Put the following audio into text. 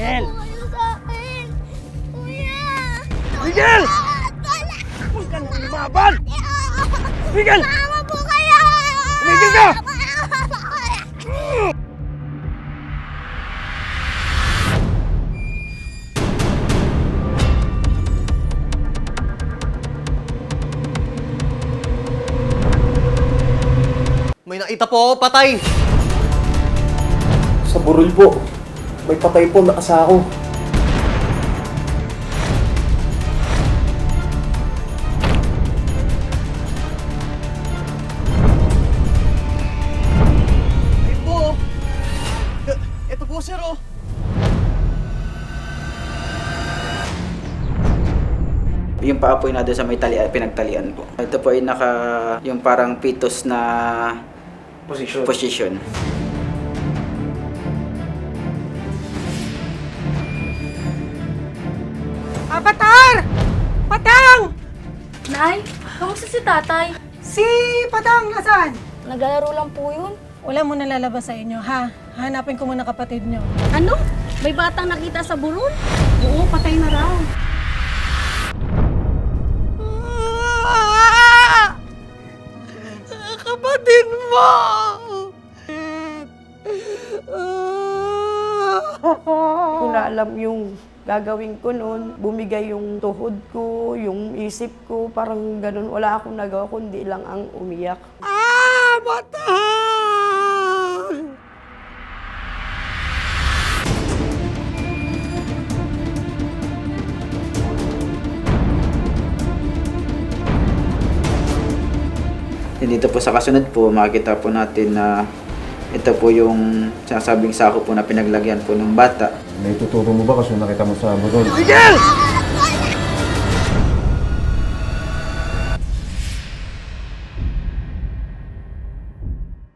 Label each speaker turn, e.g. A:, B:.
A: Miguel!
B: po kayo sa akin. Kuya!
A: Miguel!
B: Wala!
A: Huwag ka nang lumaban! Miguel!
B: Tama po kayo!
A: Tumigil ka!
C: May nakita po ako patay!
D: Sa burol po. May patay po nakasako.
C: Ito! Ito po, sir, oh!
E: Yung paapoy na doon sa may pinagtalian po. Ito po ay yung parang pitos na position.
F: Patar! Patang!
B: Nay, kamusta si tatay?
F: Si Patang, nasaan?
B: Naglalaro lang po yun.
F: Wala mo nalalabas sa inyo, ha? Hanapin ko muna kapatid nyo.
B: Ano? May batang nakita sa burol? Oo, patay na raw.
C: Kapatid mo!
G: Ko na alam yung gagawin ko noon, bumigay yung tuhod ko, yung isip ko, parang ganun. Wala akong nagawa kundi lang ang umiyak.
C: Batang!
E: Dito po sa kasunod po, makikita po natin na ito po yung sinasabing sako po na pinaglagyan po ng bata.
D: May tuturo mo ba kasi nakita mo sa burol?
A: Miguel!